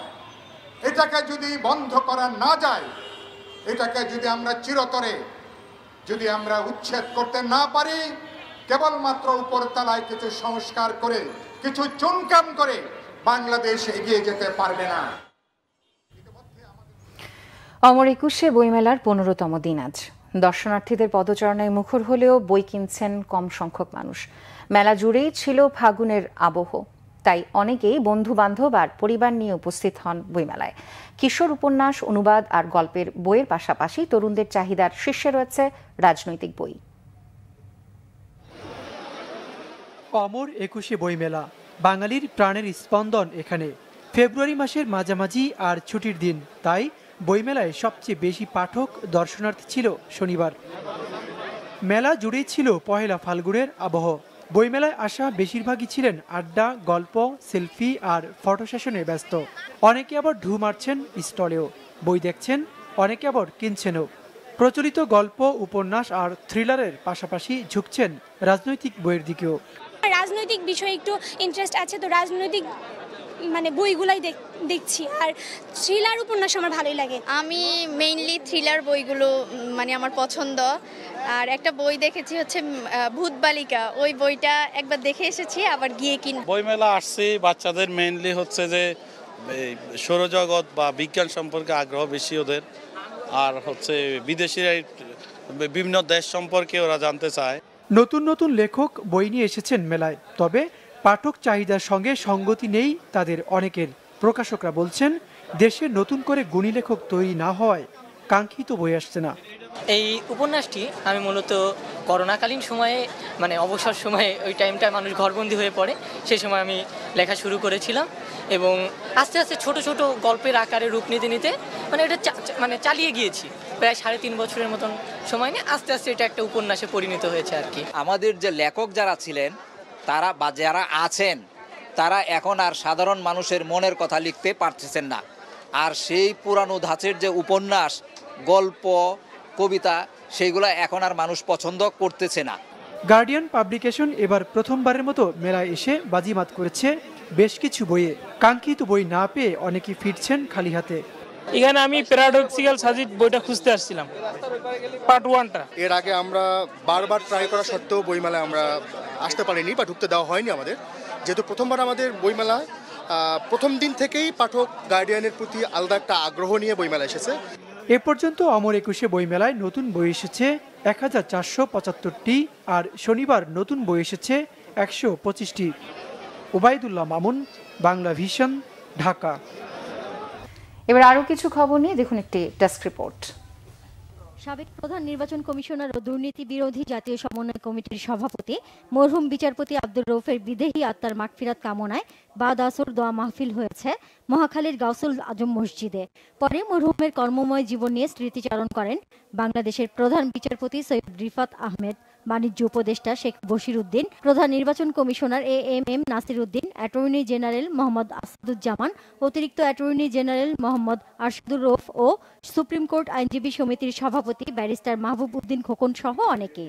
এটাকে যদি বন্ধ করা না যায়, এটাকে যদি আমরা চিরতরে যদি আমরা উচ্ছেদ করতে না পারি, কেবলমাত্র উপরতলায় কিছু সংস্কার করে কিছু চুনকাম করে বাংলাদেশ এগিয়ে যেতে পারবে না। অমর একুশে বইমেলার 15তম দিন আজ। দর্শনার্থীদের পদচারণায় মুখর হলেও বই কিনছেন কম সংখ্যক মানুষ। মেলা জুড়েই ছিল ফাগুনের আবহ, তাই অনেকেই বন্ধু বান্ধব আর পরিবার নিয়ে উপস্থিত হন বইমেলায়। কিশোর উপন্যাস, অনুবাদ আর গল্পের বইয়ের পাশাপাশি তরুণদের চাহিদার শীর্ষে রয়েছে রাজনৈতিক বই। অমর একুশে বইমেলা বাঙালির প্রাণের স্পন্দন। এখানে ফেব্রুয়ারি মাসের মাঝামাঝি আর ছুটির দিন, তাই বইমেলায় সবচেয়ে বেশি পাঠক দর্শনার্থী ছিল শনিবার। মেলা জুড়েই ছিল পহেলা ফাল্গুনের আবহ। বইমেলায় আসা বেশিরভাগই ছিলেন আড্ডা, গল্প, সেলফি আর ফটো সেশনে ব্যস্ত। অনেকে আবার ঢু মারছেন স্টলেও, বই দেখছেন, অনেকে আবার কিনছেনও। প্রচলিত গল্প, উপন্যাস আর থ্রিলারের পাশাপাশি ঝুঁকছেন রাজনৈতিক বইয়ের দিকেও। রাজনৈতিক বিষয়ে একটু ইন্টারেস্ট আছে, তো রাজনৈতিক বইগুলাই দেখছি। আর থ্রিলার উপন্যাস আমার ভালোই লাগে। আমি মেইনলি থ্রিলার বইগুলো আমার পছন্দ। আর একটা বই দেখেছি হচ্ছে ভূত বালিকা, ওই বইটা একবার দেখে এসেছি, আবার গিয়ে কিন। বইমেলা আসছি বাচ্চাদের মেইনলি হচ্ছে যে সৌরজগৎ বা বিজ্ঞান সম্পর্কে আগ্রহ বেশি ওদের, আর হচ্ছে বিদেশিরা বিভিন্ন দেশ সম্পর্কে ওরা জানতে চায়। নতুন নতুন লেখক বই নিয়ে এসেছেন মেলায়, তবে পাঠক চাহিদার সঙ্গে সঙ্গতি নেই তাদের অনেকের। প্রকাশকরা বলছেন, দেশে নতুন করে গুণী লেখক তৈরি না হওয়ায় কাঙ্ক্ষিত বই আসছে না। এই উপন্যাসটি আমি মূলত করোনাকালীন সময়ে অবসর সময়ে ওই টাইমটা মানুষ ঘরবন্দি হয়ে পড়ে, সেই সময় আমি লেখা শুরু করেছিলাম এবং আস্তে আস্তে ছোট ছোট গল্পের আকারে রূপ নিতে নিতে এটা চালিয়ে গিয়েছি। প্রায় 3.5 বছরের মতন সময় নিয়ে আস্তে আস্তে এটা একটা উপন্যাসে পরিণত হয়েছে আর কি। আমাদের যে লেখক যারা ছিলেন তারা বা যারা আছেন তারা এখন আর সাধারণ মানুষের মনের কথা লিখতে পারতেছেন না। আর সেই পুরানো ধাঁচের যে উপন্যাস, গল্প, কবিতা, সেইগুলো এখন আর মানুষ পছন্দ করতেছে না। গার্ডিয়ান পাবলিকেশন এবার প্রথমবারের মতো মেলায় এসে বাজিমাত করেছে বেশ কিছু বইয়ে। কাঙ্ক্ষিত বই না পেয়ে অনেকেই ফিরছেন খালি হাতে। এখানে আমি প্যারাডক্সিক্যাল সাজিদ বইটা খুঁজতে আসছিলাম, পার্ট 1টা। এর আগে আমরা বারবার ট্রাই করা সত্ত্বেও বইমেলায় আমরা আসতে পারিনি বা ঢুকতে দেওয়া হয়নি আমাদের। যেহেতু প্রথমবার আমাদের বইমেলায় প্রথম দিন থেকেই পাঠক গার্ডিয়ানের প্রতি আলাদা একটা আগ্রহ নিয়ে বইমেলা এসেছে। এ পর্যন্ত অমর একুশে বইমেলায় নতুন বই এসেছে 1475টি, আর শনিবার নতুন বই এসেছে 125টি। ওবায়দুল্লাহ মামুন, বাংলা ভিশন, ঢাকা। এবার আরো কিছু খবর নিয়ে দেখুন একটি ডেস্ক রিপোর্ট। সাবেক প্রধান নির্বাচন কমিশনার ও দুর্নীতি বিরোধী জাতীয় সমন্বয় কমিটির সভাপতি মরহুম বিচারপতি আব্দুর রৌফের বিদেহী আত্মার মাগফিরাত কামনায় বাদ আসর দোয়া মাহফিল হয়েছে মহাখালীর গাউসুল আজম মসজিদে। পরে মরহুমের কর্মময় জীবন নিয়ে স্মৃতিচারণ করেন বাংলাদেশের প্রধান বিচারপতি সৈয়দ রিফাত আহমেদ, বাণিজ্য উপদেষ্টা শেখ বশির উদ্দিন, প্রধান নির্বাচন commissioner AMM Nasir Uddin, attorney general Mohammad Asaduzzaman, অতিরিক্ত অ্যাটর্নি জেনারেল মোহাম্মদ আরশাদুর রৌফ ও সুপ্রিম কোর্ট আইনজীবী সমিতির সভাপতি ব্যারিস্টার মাহবুব উদ্দিন খোকন সহ অনেকে।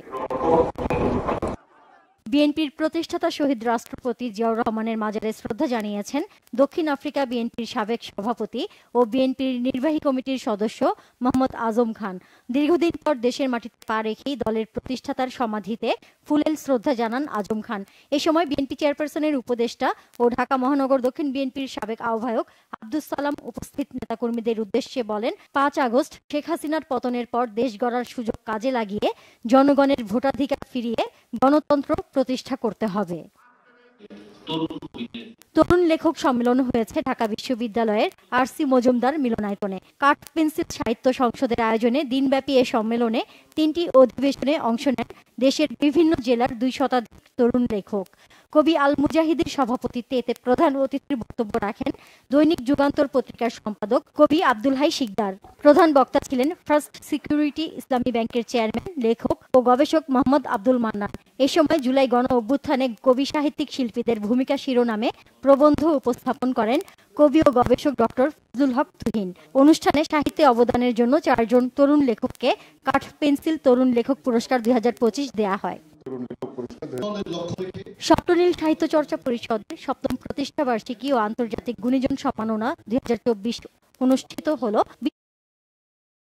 বিএনপির প্রতিষ্ঠাতা শহীদ রাষ্ট্রপতি জিয়াউর রহমানের মাজারে শ্রদ্ধা জানিয়েছেন দক্ষিণ আফ্রিকা বিএনপির সাবেক সভাপতি ও বিএনপির নির্বাহী কমিটির সদস্য মোহাম্মদ আজম খান। দীর্ঘদিন পর দেশের মাটিতে পা রেখেই দলের প্রতিষ্ঠাতার সমাধিতে ফুলেল শ্রদ্ধা জানান আজম খান। এ সময় বিএনপি চেয়ারপারসনের উপদেষ্টা ও ঢাকা মহানগর দক্ষিণ বিএনপির সাবেক আহ্বায়ক আব্দুস সালাম উপস্থিত নেতাকর্মীদের উদ্দেশ্যে বলেন, ৫ আগস্ট শেখ হাসিনার পতনের পর দেশ গড়ার সুযোগ কাজে লাগিয়ে জনগণের ভোটাধিকার ফিরিয়ে গণতন্ত্র প্রতিষ্ঠা করতে হবে। তরুণ লেখক সম্মেলন হয়েছে ঢাকা বিশ্ববিদ্যালয়ের আর.সি. মজুমদার মিলনায়তনে। কাঠ পেন্সিল সাহিত্য সংসদের আয়োজনে দিনব্যাপী এ সম্মেলনে ৩টি অধিবেশনে অংশ নেন দেশের বিভিন্ন জেলার ২ শতাধিক তরুণ লেখক। কবি আল মুজাহিদের সভাপতিত্বে এতে প্রধান অতিথির বক্তব্য রাখেন দৈনিক যুগান্তর পত্রিকার সম্পাদক কবি আব্দুল হাই শিকদার। প্রধান বক্তা ছিলেন ফার্স্ট সিকিউরিটি ইসলামী ব্যাংকের চেয়ারম্যান, লেখক ও গবেষক মোহাম্মদ আব্দুল মান্নান। এ সময় জুলাই গণ অভ্যুত্থানে কবি সাহিত্যিক শিল্পীদের ভূমিকা শিরোনামে প্রবন্ধ উপস্থাপন করেন কবি ও গবেষক ডক্টর ফজলুল হক তুহিন। অনুষ্ঠানে সাহিত্যে অবদানের জন্য 4 জন তরুণ লেখককে কাঠ পেন্সিল তরুণ লেখক পুরস্কার 2025 দেয়া হয়। স্বপ্ননীল সাহিত্য চর্চা পরিষদের 7ম প্রতিষ্ঠা বার্ষিকী ও আন্তর্জাতিক গুণীজন সম্মাননা 2024 অনুষ্ঠিত হলো।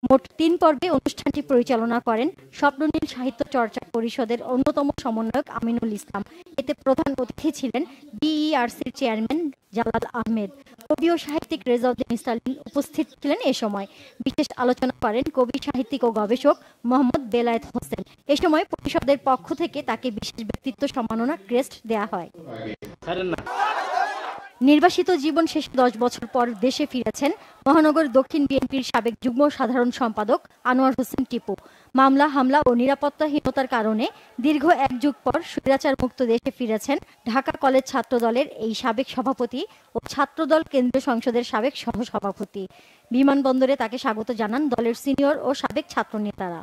মোট 3 পর্বে অনুষ্ঠানটি পরিচালনা করেন স্বপ্ননীল সাহিত্য চর্চা পরিষদের অন্যতম সমন্বয়ক আমিনুল ইসলাম। এতে প্রধান অতিথি ছিলেন বিইআরসির চেয়ারম্যান জালাল আহমেদ। কবি ও সাহিত্যিক রেজাউদ্দিন ইসলাম উপস্থিত ছিলেন। এ সময় বিশেষ আলোচনা করেন কবি সাহিত্যিক ও গবেষক মোহাম্মদ বেলায়েত হোসেন। এ সময় পরিষদের পক্ষ থেকে তাকে বিশেষ ব্যক্তিত্ব সম্মাননা ক্রেস্ট দেয়া হয়। নির্বাসিত জীবন শেষে 10 বছর পর দেশে ফিরেছেন মহানগর দক্ষিণ বিএনপির সাবেক যুগ্ম সাধারণ সম্পাদক আনোয়ার হোসেন টিপু। মামলা, হামলা ও নিরাপত্তাহীনতার কারণে দীর্ঘ 1 যুগ পর স্বৈরাচার মুক্ত দেশে ফিরেছেন ঢাকা কলেজ ছাত্রদলের এই সাবেক সভাপতি ও ছাত্রদল কেন্দ্রীয় সংসদের সাবেক সহসভাপতি। বিমানবন্দরে তাকে স্বাগত জানান দলের সিনিয়র ও সাবেক ছাত্রনেতারা।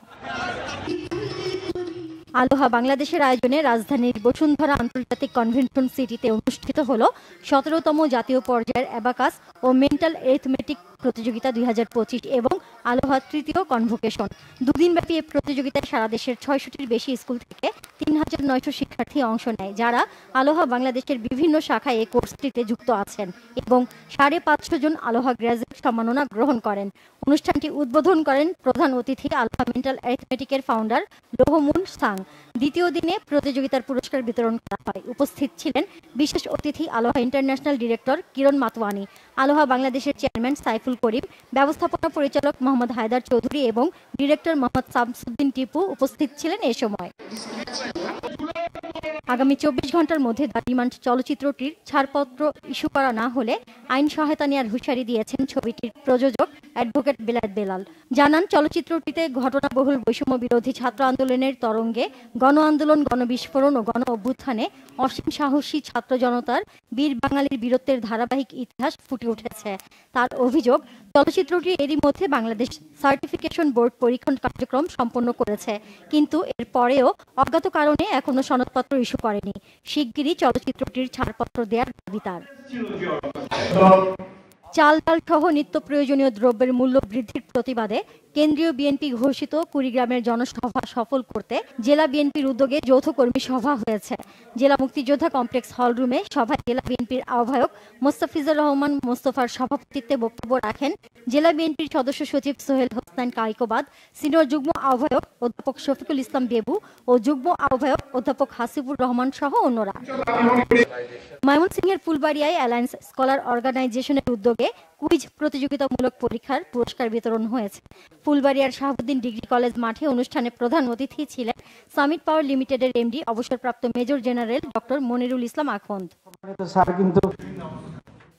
আলোহা বাংলাদেশের আয়োজনে রাজধানীর বসুন্ধরা আন্তর্জাতিক কনভেনশন সিটিতে অনুষ্ঠিত হলো 17তম জাতীয় পর্যায়ের অ্যাবাকাস ও মেন্টাল এরিথমেটিক প্রতিযোগিতা 2025 এবং আলোহা তৃতীয় কনভোকেশন। 2 দিনব্যাপী এই প্রতিযোগিতায় সারা দেশের 600টির বেশি স্কুল থেকে 3900 শিক্ষার্থী অংশ নেয়, যারা আলোহা বাংলাদেশের বিভিন্ন শাখায় এই কোর্সটিতে যুক্ত আছেন এবং 550 জন আলোহা গ্র্যাজুয়েট সম্মাননা গ্রহণ করেন। অনুষ্ঠানটি উদ্বোধন করেন প্রধান অতিথি আলোহা মেন্টাল অ্যারিথমেটিকের ফাউন্ডার লোহমুন সাং। দ্বিতীয় দিনে প্রতিযোগিতার পুরস্কার বিতরণ করা হয়। উপস্থিত ছিলেন বিশেষ অতিথি আলোহা ইন্টারন্যাশনাল ডিরেক্টর কিরণ মাতওয়ানি, আলোহা বাংলাদেশের চেয়ারম্যান সাইফুল করিম, ব্যবস্থাপনা পরিচালক মোহাম্মদ হায়দার চৌধুরী এবং ডিরেক্টর মোহাম্মদ শামসুদ্দিন টিপু উপস্থিত ছিলেন। এ সময় আগামী 24 ঘন্টার মধ্যে দ্য ডিমান্ড চলচ্চিত্রটির ছাড়পত্র ইস্যু করা না হলে আইন সহায়তা নেওয়ার হুঁশিয়ারি দিয়েছেন ছবিটির প্রযোজক অ্যাডভোকেট বেলায়েত বেলাল। জানান, চলচ্চিত্রটিতে ঘটনাবহুল বৈষম্য বিরোধী ছাত্র আন্দোলনের তরঙ্গে গণ আন্দোলন, গণবিস্ফোরণ ও গণ অভ্যুত্থানে অসীম সাহসী ছাত্র জনতার বীর বাঙালির বীরত্বের ধারাবাহিক ইতিহাস ফুটে উঠেছে। তার অভিযোগ, চলচ্চিত্রটি এরই মধ্যে বাংলাদেশ সার্টিফিকেশন বোর্ড পরীক্ষণ কার্যক্রম সম্পন্ন করেছে, কিন্তু এর পরেও অজ্ঞাত কারণে এখনো সনদপত্র ইস্যু করেনি। শিগগিরই চলচ্চিত্রটির ছাড়পত্র দেওয়ার দাবি তার। চাল, ডাল সহ নিত্য প্রয়োজনীয় দ্রব্যের মূল্য বৃদ্ধির প্রতিবাদে কেন্দ্রীয় বিএনপি ঘোষিত কুড়িগ্রামের জনসভা সফল করতে জেলা বিএনপির উদ্যোগে যৌথ কর্মী সভা হয়েছে। জেলা মুক্তিযোদ্ধা কমপ্লেক্স হলরুমে সভায় জেলা বিএনপির আহ্বায়ক মোস্তাফিজুর রহমান মোস্তফার সভাপতিত্বে বক্তব্য রাখেন জেলা বিএনপির সদস্য সচিব সোহেল হোসেন কাইকোবাদ, সিনিয়র যুগ্ম আহ্বায়ক অধ্যাপক শফিকুল ইসলাম বেবু ও যুগ্ম আহ্বায়ক অধ্যাপক হাসিবুর রহমান সহ অন্যরা। ময়মনসিংহের ফুলবাড়িয়ায় অ্যালায়েন্স স্কলার অর্গানাইজেশনের উদ্যোগে কুইজ প্রতিযোগিতামূলক পরীক্ষার পুরস্কার বিতরণ হয়েছে। ফুলবাড়িয়ার শাহাবুদ্দিন ডিগ্রি কলেজ মাঠে অনুষ্ঠানে প্রধান অতিথি ছিলেন সামিট পাওয়ার লিমিটেডের এমডি অবসরপ্রাপ্ত মেজর জেনারেল ডক্টর মনিরুল ইসলাম আখন্দ।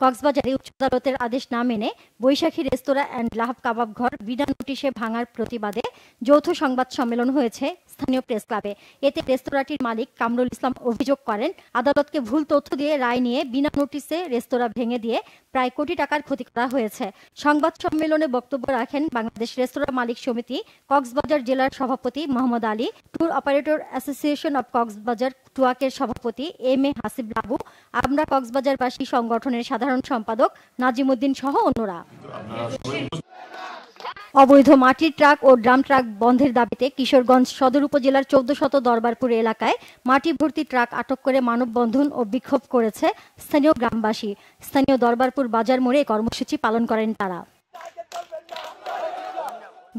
কক্সবাজারে উচ্চ আদালতের আদেশ না মেনে বৈশাখী রেস্তোরাঁ অ্যান্ড লাহাব কাবাব ঘর বিনা নোটিশে ভাঙার প্রতিবাদে যৌথ সংবাদ সম্মেলন হয়েছে স্থানীয় প্রেস ক্লাবে। এতে রেস্তোরাঁটির মালিক কামরুল ইসলাম অভিযোগ করেন, আদালতকে ভুল তথ্য দিয়ে রায় নিয়ে বিনা নোটিশে রেস্তোরাঁ ভেঙে দিয়ে প্রায় কোটি টাকার ক্ষতি করা হয়েছে। সংবাদ সম্মেলনে বক্তব্য রাখেন বাংলাদেশ রেস্তোরাঁ মালিক সমিতি কক্সবাজার জেলার সভাপতি Mohammad Ali, tour operator association of Cox's Bazar টুয়াকের সভাপতি এম এ হাসিব লাবু, আমরা কক্সবাজারবাসী সংগঠনের সাধারণ সম্পাদক নাজিমুদ্দিন সহ অন্যরা। অবৈধ মাটির ট্রাক ও ড্রাম ট্রাক বন্ধের দাবিতে কিশোরগঞ্জ সদর উপজেলার 1400 দরবারপুর এলাকায় মাটি ভর্তি ট্রাক আটক করে মানববন্ধন ও বিক্ষোভ করেছে স্থানীয় গ্রামবাসী। স্থানীয় দরবারপুর বাজার মোড়ে কর্মসূচি পালন করেন তারা।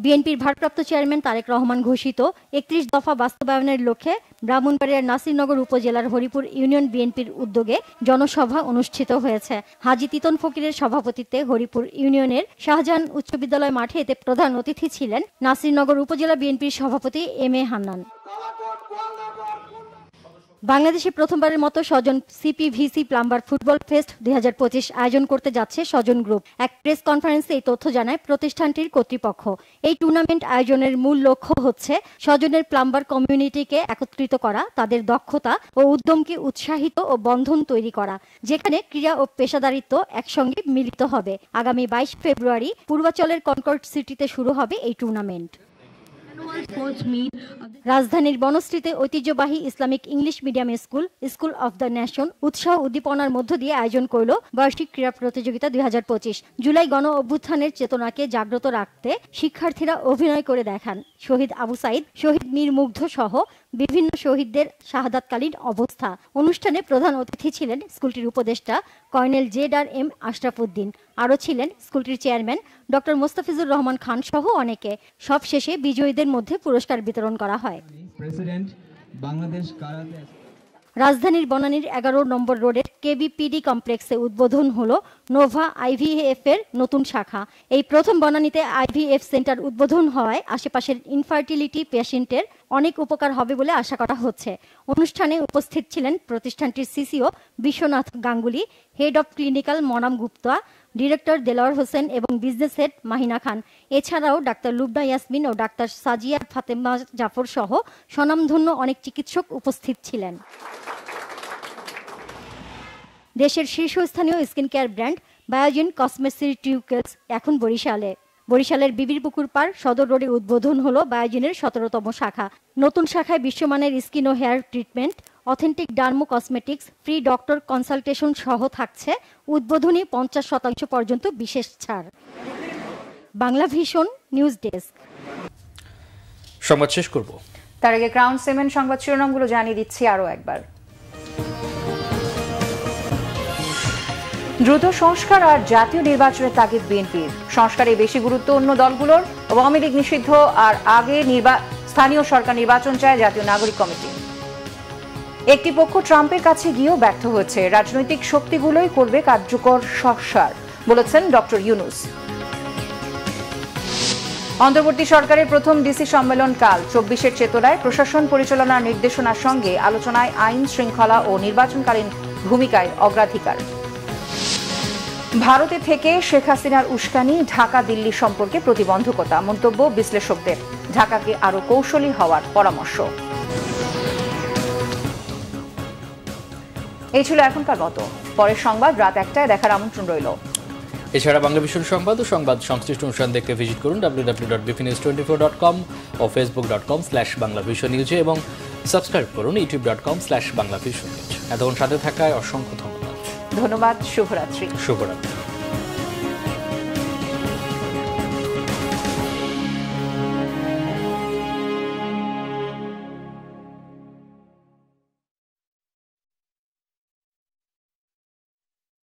বিএনপির ভারপ্রাপ্ত চেয়ারম্যান তারেক রহমান ঘোষিত 31 দফা বাস্তবায়নের লক্ষ্যে ব্রাহ্মণবাড়িয়ার নাসিরনগর উপজেলার হরিপুর ইউনিয়ন বিএনপির উদ্যোগে জনসভা অনুষ্ঠিত হয়েছে। হাজী তিতন ফকিরের সভাপতিত্বে হরিপুর ইউনিয়নের শাহজাহান উচ্চ বিদ্যালয় মাঠে এতে প্রধান অতিথি ছিলেন নাসিরনগর উপজেলা বিএনপির সভাপতি এম এ হান্নান। বাংলাদেশে প্রথমবারের মতো স্বজন সিপিভিসি প্লাম্বার ফুটবল ফেস্ট 2025 আয়োজন করতে যাচ্ছে স্বজন গ্রুপ। এক প্রেস কনফারেন্সে এই তথ্য জানায় প্রতিষ্ঠানটির কর্তৃপক্ষ। এই টুর্নামেন্ট আয়োজনের মূল লক্ষ্য হচ্ছে স্বজনের প্লাম্বার কমিউনিটিকে একত্রিত করা, তাদের দক্ষতা ও উদ্যমকে উৎসাহিত ও বন্ধন তৈরি করা, যেখানে ক্রীড়া ও পেশাদারিত্ব একসঙ্গে মিলিত হবে। আগামী 22 ফেব্রুয়ারি পূর্বাচলের কনকর্ড সিটিতে শুরু হবে এই টুর্নামেন্ট। রাজধানীর বনশ্রীতে ঐতিহ্যবাহী Islamic English medium school of the nation উৎসাহ উদ্দীপনার মধ্য দিয়ে আয়োজন করল বার্ষিক ক্রীড়া প্রতিযোগিতা 2025। জুলাই গণ অভ্যুত্থানের চেতনাকে জাগ্রত রাখতে শিক্ষার্থীরা অভিনয় করে দেখান শহীদ আবু সাইদ, শহীদ মীর মুগ্ধ সহ বিভিন্ন শহীদদের শাহাদাতকালীন অবস্থা। অনুষ্ঠানে প্রধান অতিথি ছিলেন স্কুলটির উপদেষ্টা কর্নেল জেড.আর.এম. আশরাফ উদ্দিন। আরও ছিলেন স্কুলটির চেয়ারম্যান ডক্টর মোস্তাফিজুর রহমান খান সহ অনেকে। সব শেষে বিজয়ীদের মধ্যে পুরস্কার বিতরণ করা হয়। রাজধানীর বনানীর 11 নম্বর রোডের কেবিপিডি কমপ্লেক্সে উদ্বোধন হলো নোভা আইভিএফ এর নতুন শাখা। এই প্রথম বনানীতে আইভিএফ সেন্টার উদ্বোধন হওয়ায় আশেপাশের ইনফার্টিলিটি পেশেন্টের অনেক উপকার হবে বলে আশা করা হচ্ছে। অনুষ্ঠানে উপস্থিত ছিলেন প্রতিষ্ঠানটির CCO Biswanath Ganguly, head of clinical Monam Gupta, director Delwar Hossain এবং বিজনেস হেড মাহিনা খান। এছাড়াও ডাক্তার লুবনা ইয়াসমিন ও ডাক্তার সাজিয়া ফাতেমা জাফর সহ স্বনামধন্য অনেক চিকিৎসক উপস্থিত ছিলেন। দেশের শীর্ষস্থানীয় skin care brand Biogene cosmeceuticals এখন বরিশালের বিবির পুকুর পার সদর রোডে উদ্বোধন হলো বায়োজিনের 17তম শাখা। নতুন শাখায় বিশ্বমানের স্কিন ও hair treatment, authentic dermo cosmetics, free doctor consultation সহ থাকছে উদ্বোধনী 50% পর্যন্ত বিশেষ ছাড়। Bangla vision news desk. সংবাদ শেষ করব, তার আগে ক্রাউন সিমেন্ট সংবাদ শিরোনামগুলো জানিয়ে দিচ্ছি আরও একবার। দ্রুত সংস্কার আর জাতীয় নির্বাচনের তাগিদ বিএনপির। সংস্কারে বেশি গুরুত্ব অন্য দলগুলোর। আওয়ামী লীগ নিষিদ্ধ আর আগে স্থানীয় সরকার নির্বাচন চায় জাতীয় নাগরিক কমিটি। একটি পক্ষ ট্রাম্পের কাছে গিয়েও ব্যর্থ হয়েছে, রাজনৈতিক শক্তিগুলোই করবে কার্যকর সংস্কার বলেছেন ডক্টর ইউনুস। অন্তর্বর্তী সরকারের প্রথম ডিসি সম্মেলন কাল 24-এর চেতনায় প্রশাসন পরিচালনার নির্দেশনার সঙ্গে আলোচনায় আইন শৃঙ্খলা ও নির্বাচনকালীন ভূমিকায় অগ্রাধিকার। ভারতে থেকে শেখ হাসিনার উস্কানি, ঢাকা দিল্লি সম্পর্কে প্রতিবন্ধকতা, মন্তব্য বিশ্লেষকদের। ঢাকাকে আরো কৌশলী হওয়ার পরামর্শ। এই ছিল এখনকার মতো। পরের সংবাদ রাত 1টায় দেখার আমন্ত্রণ রইল। এছাড়া বাংলা ভিশন সংবাদ ও সংবাদ সংশ্লিষ্ট অনুষ্ঠান দেখতে ভিজিট করুন www.bpnews24.com ও facebook.com/banglavisionnews এবং সাবস্ক্রাইব করুন youtube.com/banglavisionnews। এতক্ষণ সাথে থাকায় অসংখ্য ধন্যবাদ। শুভরাত্রি।